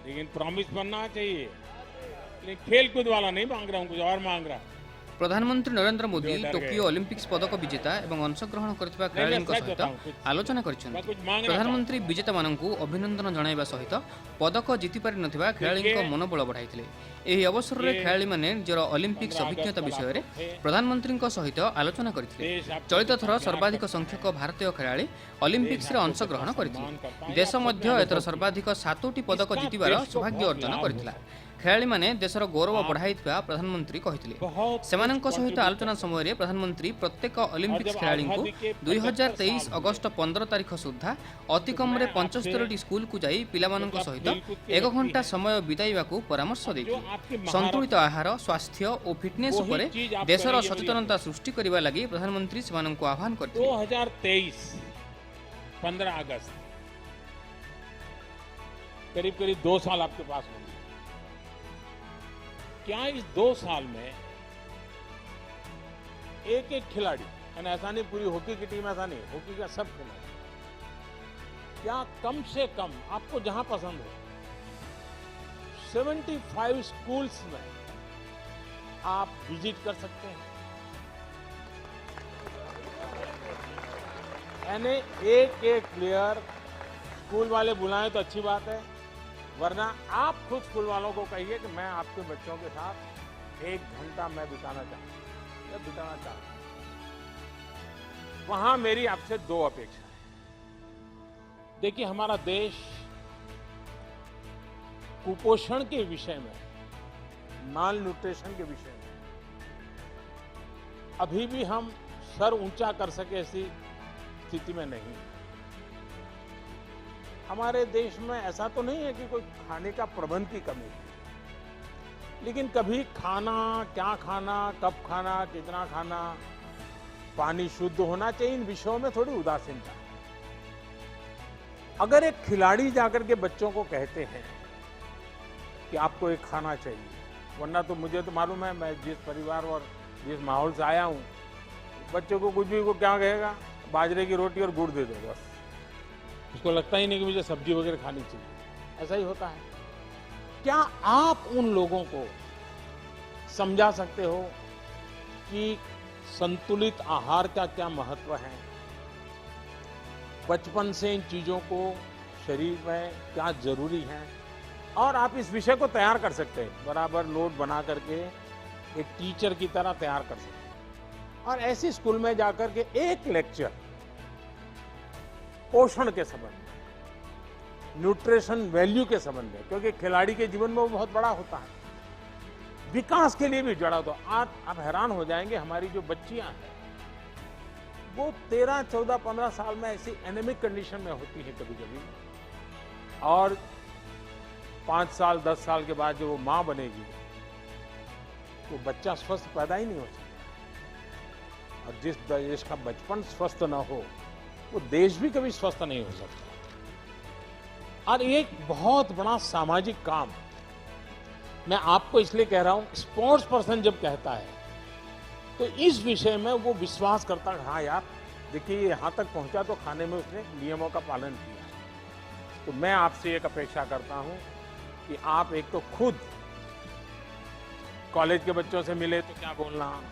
लेकिन प्रॉमिस बनना चाहिए, लेकिन खेल कूद वाला नहीं मांग रहा हूँ, कुछ और मांग रहा। प्रधानमंत्री नरेंद्र मोदी टोकियो ओलंपिक्स पदक विजेता एवं अंशग्रहण करथिबा खेलाड़ीଙ୍କ सहित आलोचना କରିଛନ୍ତି। प्रधानमନ୍ତ୍ରୀ विजेताମାନଙ୍କୁ अभिनंदन जणाइबा सहित पदक जीति पारि नथिबा खेलाड़ीଙ୍କ मनोबल बढ़ाइथिले। ଏହି ଅବସରରେ ଖେଳାଳୀମାନେ ନିଜର ଅଲିମ୍ପିକ୍ସ ଅଭିଜ୍ଞତା ବିଷୟରେ ପ୍ରଧାନମନ୍ତ୍ରୀଙ୍କ ସହିତ ଆଲୋଚନା କରିଥିଲେ। ଚଳିତ ଥର ସର୍ବାଧିକ ସଂଖ୍ୟକ ଭାରତୀୟ ଖେଳାଳି ଅଲିମ୍ପିକ୍ସରେ ଅଂଶଗ୍ରହଣ କରିଥିଲେ। ଦେଶ ମଧ୍ୟ ଏଥର ସର୍ବାଧିକ 7ଟି ପଦକ ଜିତିବାର ସୌଭାଗ୍ୟ ଅର୍ଜନ କରିଥିଲା। ଖେଳାଳୀମାନେ ଦେଶର ଗୌରବ ବଢ଼ାଇଥିବା ପ୍ରଧାନମନ୍ତ୍ରୀ କହିଥିଲେ। ସେମାନଙ୍କ ସହିତ ଆଲୋଚନା ସମୟରେ ପ୍ରଧାନମନ୍ତ୍ରୀ ପ୍ରତ୍ୟେକ ଅଲିମ୍ପିକ୍ସ ଖେଳାଳୀଙ୍କୁ 2023 ଅଗଷ୍ଟ 15 ତାରିଖ ସୁଦ୍ଧା ଅତି କମ୍ରେ 75ଟି ସ୍କୁଲକୁ ଯାଇ ପିଲାମାନଙ୍କ ସହିତ 1 ଘଣ୍ଟା ସମୟ ବିତାଇବାକୁ ପରାମର୍ଶ ଦେଇଥିଲେ। ସନ୍ତୁଳିତ ଆହାର, ସ୍ୱାସ୍ଥ୍ୟ ଓ ଫିଟନେସ୍ ଉପରେ ଦେଶର ସଚେତନତା ସୃଷ୍ଟି କରିବା ଲାଗି ପ୍ରଧାନମନ୍ତ୍ରୀ ସେମାନଙ୍କୁ ଆହ୍ୱାନ କରିଥିଲେ। 2023 15 अगस्त करीब करीब 2 साल आपके पास होंगे। क्या इस 2 साल में एक एक खिलाड़ी, ऐसा नहीं पूरी हॉकी की टीम, ऐसा नहीं, हॉकी का सब खिलाड़ी, क्या कम से कम आपको जहां पसंद हो 75 स्कूल्स में आप विजिट कर सकते हैं। यानी एक एक प्लेयर स्कूल वाले बुलाएं तो अच्छी बात है, वरना आप खुद स्कूल वालों को कहिए कि मैं आपके बच्चों के साथ 1 घंटा मैं बिताना चाहता हूं। वहां मेरी आपसे 2 अपेक्षा है। देखिए, हमारा देश कुपोषण के विषय में, माल न्यूट्रिशन के विषय में अभी भी हम सर ऊंचा कर सके ऐसी स्थिति में नहीं। हमारे देश में ऐसा तो नहीं है कि कोई खाने का प्रबंध की कमी है, लेकिन कभी खाना, क्या खाना, कब खाना, कितना खाना, पानी शुद्ध होना चाहिए, इन विषयों में थोड़ी उदासीनता है। अगर एक खिलाड़ी जाकर के बच्चों को कहते हैं कि आपको एक खाना चाहिए, वरना तो मुझे तो मालूम है, मैं जिस परिवार और जिस माहौल से आया हूं, बच्चों को कुछ भी को क्या कहेगा, बाजरे की रोटी और गुड़ दे दो बस। उसको लगता ही नहीं कि मुझे सब्जी वगैरह खानी चाहिए। ऐसा ही होता है। क्या आप उन लोगों को समझा सकते हो कि संतुलित आहार का क्या महत्व है? बचपन से इन चीजों को शरीर में क्या जरूरी है, और आप इस विषय को तैयार कर सकते हैं, बराबर लोड बना करके एक टीचर की तरह तैयार कर सकते हैं। और ऐसी स्कूल में जाकर के एक लेक्चर पोषण के संबंध में, न्यूट्रिशन वैल्यू के संबंध में, क्योंकि खिलाड़ी के जीवन में वो बहुत बड़ा होता है, विकास के लिए भी जड़ा। तो आज आप हैरान हो जाएंगे, हमारी जो बच्चियां हैं वो 13, 14, 15 साल में ऐसी एनेमिक कंडीशन में होती है कभी कभी, और 5 साल 10 साल के बाद जो वो मां बनेगी, वो बच्चा स्वस्थ पैदा ही नहीं हो सकता। और जिस देश का बचपन स्वस्थ ना हो, वो देश भी कभी स्वस्थ नहीं हो सकता। और एक बहुत बड़ा सामाजिक काम मैं आपको इसलिए कह रहा हूं, स्पोर्ट्स पर्सन जब कहता है तो इस विषय में वो विश्वास करता है, हाँ यार देखिए यहां तक पहुंचा तो खाने में उसने नियमों का पालन किया। तो मैं आपसे एक अपेक्षा करता हूं कि आप एक तो खुद कॉलेज के बच्चों से मिले तो क्या बोलना,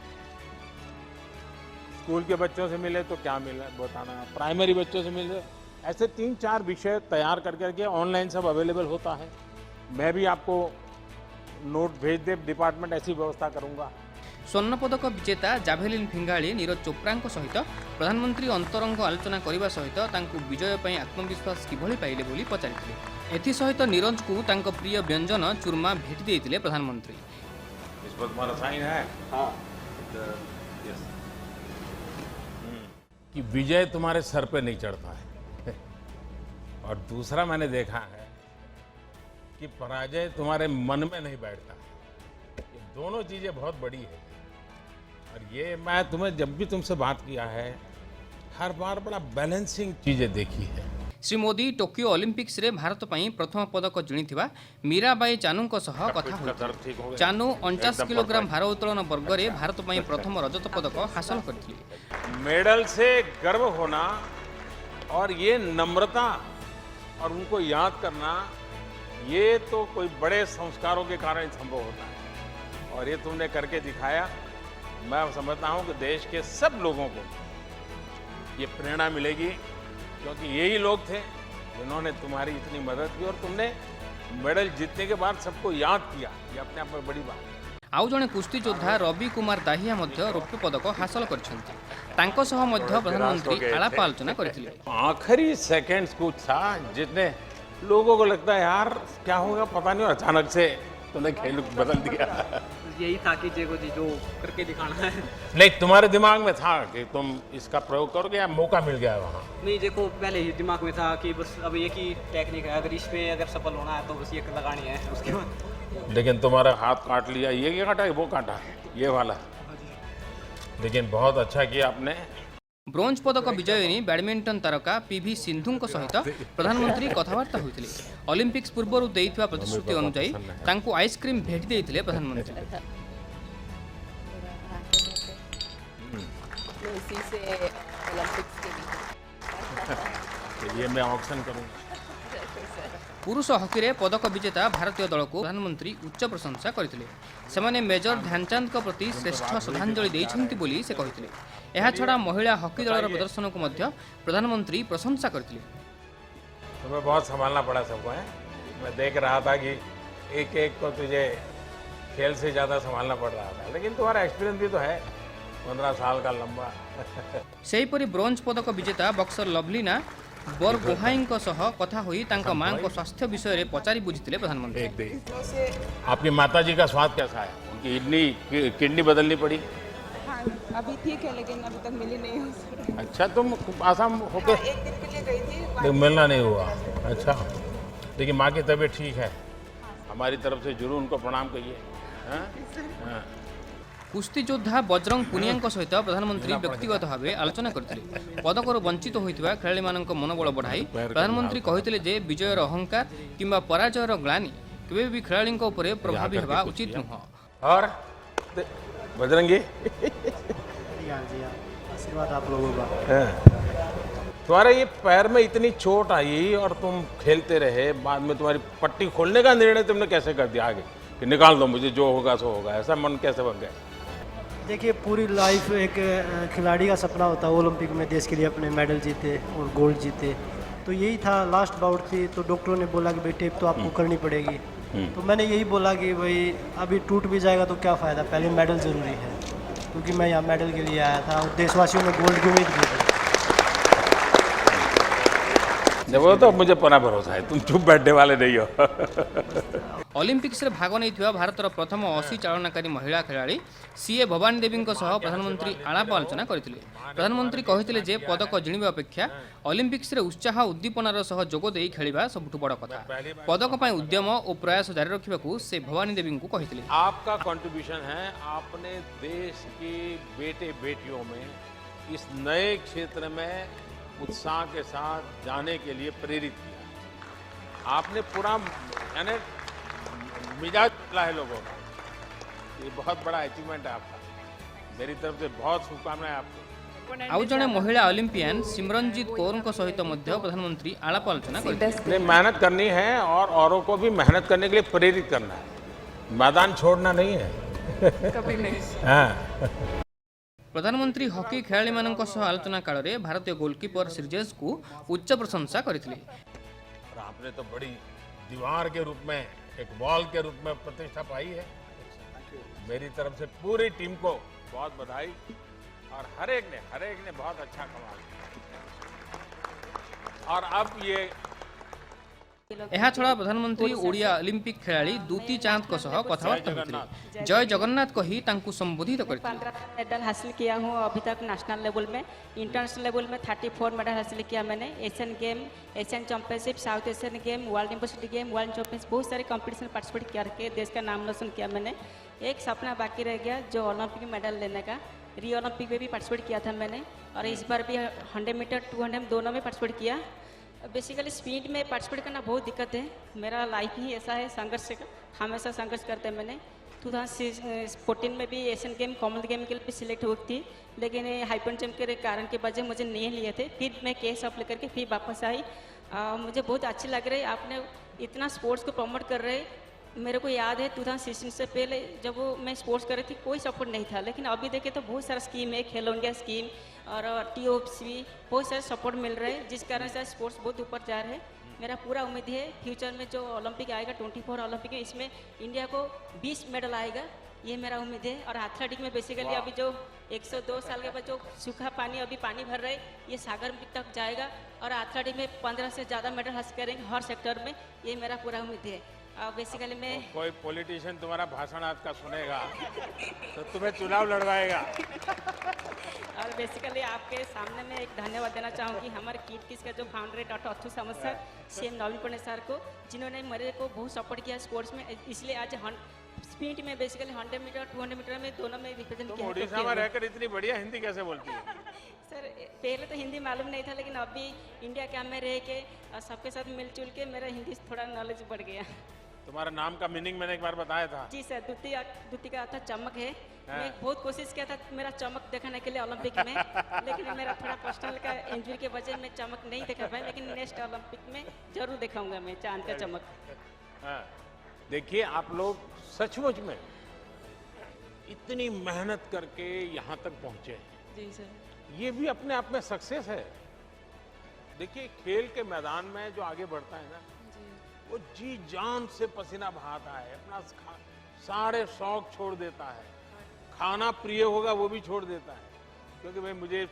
स्कूल के बच्चों से मिले तो क्या मिले बताना, प्राइमरी बच्चों से मिले, ऐसे 3-4 विषय तैयार करके ऑनलाइन सब अवेलेबल होता है। मैं भी आपको नोट भेज दे, डिपार्टमेंट ऐसी व्यवस्था करूंगा। स्वर्ण पदक विजेता जाभेलिन फिंगाड़ी नीरज चोप्राଙ୍କ सहित प्रधानमନ୍ତ୍ରୀ अंतरंग आलोचना करने सहित तांकु विजय ପାଇଁ आत्मविश्वास किभଳି पाइले बोली पचारिथिले। एथि सहित नीरज को तांको प्रिय व्यंजन चूरमा भेटी देइथिले प्रधानमନ୍ତ୍ରୀ। इस पर तुम्हारा साइन है? हाँ। कि विजय तुम्हारे सर पे नहीं चढ़ता है और दूसरा मैंने देखा है कि पराजय तुम्हारे मन में नहीं बैठता है। ये दोनों चीजें बहुत बड़ी है। और ये मैं तुम्हें जब भी तुमसे बात किया है, हर बार बड़ा बैलेंसिंग चीजें देखी है। श्री मोदी टोकियो ओलंपिक्स रे भारत पई प्रथम पदक जिणिथिबा मीराबाई चानूଙ୍କ सह कथा होइथिले। चानू 49 किलोग्राम भार उत्तोलन वर्ग रे भारत पई प्रथम रजत पदक हासिल करथिले। मेडल से गर्व होना और ये नम्रता और उनको याद करना ये तो कोई बड़े संस्कारों के कारण संभव होता है और ये तुमने करके दिखाया। मैं समझता हूँ कि देश के सब लोगों को ये प्रेरणा मिलेगी, क्योंकि यही लोग थे जिन्होंने तुम्हारी इतनी मदद की और तुमने मेडल जीतने के बाद सबको याद किया। ये अपने आप में बड़ी बात है। आउ जणे कुस्ती योद्धा रवि कुमार दाहिया मध्य रौप्य पदक हासिल करछन्ति। तांको सह मध्य प्रधानमंत्री आलाप आलोचना करथिले। आखिरी सेकंड्स कुछ था जितने लोगों को लगता है यार क्या होगा पता नहीं, और अचानक से तुमने खेल बदल दिया। यही था कि जेगो जी जो करके दिखाना है। नहीं, तुम्हारे दिमाग में था कि तुम इसका प्रयोग करोगे या मौका मिल गया वहाँ? नहीं, देखो पहले ही दिमाग में था कि बस अब एक ही टेक्निक है, अगर इसमें अगर सफल होना है तो बस ये लगानी है, उसके बाद। लेकिन तुम्हारा हाथ काट लिया, ये क्या काटा, वो काटा, ये वाला। लेकिन बहुत अच्छा किया आपने। ब्रोंज पदक विजयिनी बैडमिंटन तारका पीवी सिंधु सहित प्रधानमंत्री कथबार्ता होते। ओलंपिक्स पूर्व देइथिबा प्रतिश्रुति अनुसार तांकु आइसक्रीम भेट देइथिले प्रधानमंत्री। उसी से ओलंपिक्स के लिए ये मैं ऑक्शन करूँगा। पुरुष हॉकी रे पदक विजेता भारतीय दल को प्रधानमंत्री उच्च प्रशंसा करथिले। सेमाने मेजर ध्यानचंद को प्रति श्रेष्ठ श्रद्धांजलि दैछन्ति बोली से कहिथिले। एहा छडा महिला हॉकी दलर प्रदर्शन को मध्य प्रधानमंत्री प्रशंसा करथिले। तुम्हें बहुत संभालना पड़ा सबको है। मैं देख रहा था कि एक एक को तुझे खेल से ज़्यादा संभालना पड़ रहा था, लेकिन तुम्हारा एक्सपीरियंस भी तो है 15 साल का लंबा। सेहीपरि ब्रोंज पदक विजेता बक्सर लवलीना बर गोहाई सह कथा हुई तांका मां को स्वास्थ्य विषय रे पचारि बुझिथिले प्रधानमंत्री। आपकी माताजी का स्वास्थ्य कैसा है? उनकी किडनी बदलनी पड़ी? हाँ, अभी ठीक है लेकिन अभी तक मिली नहीं है। अच्छा, तुम आसाम होके एक दिन के लिए गई थी, लेकिन मिलना नहीं हुआ। अच्छा, लेकिन माँ की तबीयत ठीक है? हमारी तरफ से जरूर उनको प्रणाम कहिए। हाँ? कुस्ती योद्धा बजरंग पुनिया सहित प्रधानमंत्री व्यक्तिगत भाव आलोचना करथिले। पदकରୁ वंचित होइतिबा खेलाड़ीमानक मनोबल बढ़ाई प्रधानमंत्री कहिथिले जे विजयर अहंकार किंबा पराजयर ग्लानि केबे भी खेलाड़ीଙ୍କ उपरे प्रभावी हेबा उचित नुह। और बजरंगी आशीर्वाद आप लोगों का। तुम्हारे ये पैर में इतनी चोट आई और तुम खेलते रहे, बाद में तुम्हारी पट्टी खोलने का निर्णय तुमने कैसे कर दिया आगे कि निकाल दो मुझे, जो होगा सो होगा, ऐसा मन कैसे बन गया? देखिए, पूरी लाइफ एक खिलाड़ी का सपना होता है ओलंपिक में देश के लिए अपने मेडल जीते और गोल्ड जीते। तो यही था, लास्ट बाउट थी, तो डॉक्टरों ने बोला कि भाई टेप तो आपको करनी पड़ेगी। तो मैंने यही बोला कि भाई अभी टूट भी जाएगा तो क्या फ़ायदा, पहले मेडल ज़रूरी है, क्योंकि मैं यहाँ मेडल के लिए आया था और देशवासियों में गोल्ड की उम्मीद की थी। वो तो मुझे पूरा भरोसा है, तुम चुप बैठने वाले नहीं हो। ओलंपिक्स रे भाग नैथिबा भारतर प्रथम 80 चालनाकारी महिला खेलाड़ी सीए भवानी देवी सह प्रधानमंत्री आलाप आलोचना करथिले। प्रधानमंत्री कहिथिले जे पदक जिणिबा अपेक्षा ओलंपिक्स रे उत्साह उद्दीपनार सह जोग देई खेलिबा सबुठु बड़ कथा। पदक पई उद्यम और प्रयास जारी रखिबाकू से भवानी देवी को कहिथिले। आपका कंट्रीब्यूशन है, आपने देश के बेटे बेटियों में इस नए क्षेत्र में उत्साह के साथ जाने के लिए प्रेरित किया। आपने पूरा यानी मिजाज बदला है लोगों का। ये बहुत बड़ा अचीवमेंट है आपका। मेरी तरफ से बहुत शुभकामनाएं आपको। आउ जणे महिला ओलंपियन सिमरनजीत कौर सहित मध्य प्रधानमंत्री आलाप आलोचना करथिले। मेहनत करनी है और औरों को भी मेहनत करने के लिए प्रेरित करना है, मैदान छोड़ना नहीं है। कभी नहीं। हाँ। प्रधानमंत्री हॉकी खेलाड़ी सह आलोचना काल में भारतीय गोलकीपर श्रीजेश को उच्च प्रशंसा करथिले। आपने तो बड़ी दीवार के रूप में, एक वॉल के रूप में प्रतिष्ठा पाई है। मेरी तरफ से पूरी टीम को बहुत बधाई और हर एक ने बहुत अच्छा कमाल किया। और अब ये ଏହା ଛଡ଼ା ପ୍ରଧାନମନ୍ତ୍ରୀ ଓଡ଼ିଆ ଅଲିମ୍ପିକ୍ ଖେଳାଳି ଦୁତି ଚାନ୍ଦଙ୍କ ସହ କଥାବାର୍ତ୍ତା ହୋଇଥିଲେ। ଜୟ ଜଗନ୍ନାଥ କହି ତାଙ୍କୁ ସମ୍ବୋଧିତ କରିଥିଲେ। 15 मेडल हासिल किया हूँ अभी तक नेशनल लेवल में। इंटरनेशनल लेवल में 34 मेडल हासिल किया मैंने। Asian game, Asian championship, south Asian game, world university game, world championship, बहुत सारे कंपटीशन पार्टिसिपेट करके देश का नाम रोशन किया मैंने। एक सपना बाकी रह गया जो ओलंपिक मेडल लेने का। रियो ओलंपिक में भी पार्टिसिपेट किया था मैंने और इस बार भी 100 मीटर 200 दोनों में पार्टिसिपेट किया। बेसिकली स्पीड में पार्टिसिपेट करना बहुत दिक्कत है। मेरा लाइफ ही ऐसा है, संघर्ष हमेशा संघर्ष करते हैं मैंने। 2014 में भी एशियन गेम कॉमनवेल्थ गेम के लिए सिलेक्ट हुई थी, लेकिन हाइपर जंप के कारण के वजह मुझे नहीं लिए थे। फिर मैं केस अप लेकर के फिर वापस आई मुझे बहुत अच्छी लग रही है, आपने इतना स्पोर्ट्स को प्रमोट कर रहे। मेरे को याद है 2016 से पहले जब मैं स्पोर्ट्स कर रही थी कोई सपोर्ट नहीं था, लेकिन अभी देखे तो बहुत सारा स्कीम है, खेलो इंडिया स्कीम और TOPS बहुत सारे सपोर्ट मिल रहे हैं, जिस कारण से स्पोर्ट्स बहुत ऊपर जा रहे हैं। मेरा पूरा उम्मीद है फ्यूचर में जो ओलंपिक आएगा 24 ओलंपिक में, इसमें इंडिया को 20 मेडल आएगा, ये मेरा उम्मीद है। और एथलेटिक में बेसिकली अभी जो 102 साल के बाद जो सूखा पानी अभी पानी भर रहे ये सागर तक जाएगा, और एथलेटिक में 15 से ज़्यादा मेडल हासिल करेंगे हर सेक्टर में, ये मेरा पूरा उम्मीद है। बेसिकली मैं कोई पॉलिटिशियन तुम्हारा भाषण आज का सुनेगा तो तुम्हें चुनाव लड़वाएगा। और बेसिकली आपके सामने मैं एक धन्यवाद देना चाहूँगी हमारे किड किस का जो फाउंडर है डॉक्टर अथु सामंत सर, CM नवीन पटनायक सर को, जिन्होंने मेरे को बहुत सपोर्ट किया स्पोर्ट्स में। इसलिए आज स्पीड में बेसिकली 100 मीटर 200 मीटर में दोनों में रिप्रेजेंट तुम किया है। उड़ीसा में रहकर इतनी बढ़िया हिंदी कैसे बोलती है? सर पहले तो हिंदी मालूम नहीं था, लेकिन अभी इंडिया कैंप में रह के सबके साथ मिलजुल के मेरा हिंदी थोड़ा नॉलेज बढ़ गया। तुम्हारा नाम का मीनिंग मैंने एक बार बताया था। जी सर, द्वितीय का अर्थ चमक है। मैं बहुत कोशिश किया था मेरा चमक दिखाने के लिए ओलंपिक में, लेकिन मेरा थोड़ा पर्सनल का इंजरी के वजह में चमक नहीं दिखा पाया, लेकिन नेक्स्ट ओलंपिक में जरूर दिखाऊंगा मैं चांद का चमक। हाँ, देखिए आप लोग सचमुच में इतनी मेहनत करके यहाँ तक पहुँचे हैं, जी सर। ये भी अपने आप में सक्सेस है। देखिए खेल के मैदान में जो आगे बढ़ता है ना, वो जी जान से पसीना बहाता है, अपना सारे शौक छोड़ देता है, खाना प्रिय होगा वो भी छोड़ देता है, क्योंकि भाई मुझे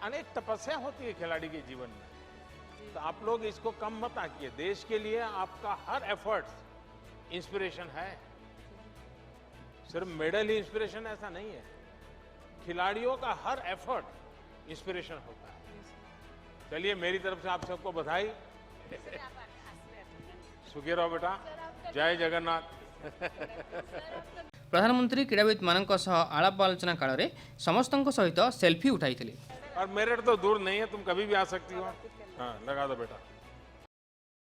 अनेक तपस्या होती है खिलाड़ी के जीवन में। तो आप लोग इसको कम मत आकिए, देश के लिए आपका हर एफर्ट इंस्पिरेशन है। सिर्फ मेडल ही इंस्पिरेशन ऐसा नहीं है, खिलाड़ियों का हर एफर्ट इंस्पिरेशन होता है। चलिए मेरी तरफ से आप सबको बधाई। सुखी रहो बेटा, जय जगन्नाथ। प्रधानमंत्री क्रीड़ाविद मानक आलाप आलोचना काल में समस्त सहित सेल्फी उठाई। और मेरिट तो दूर नहीं है, तुम कभी भी आ सकती हो। हाँ लगा दो बेटा।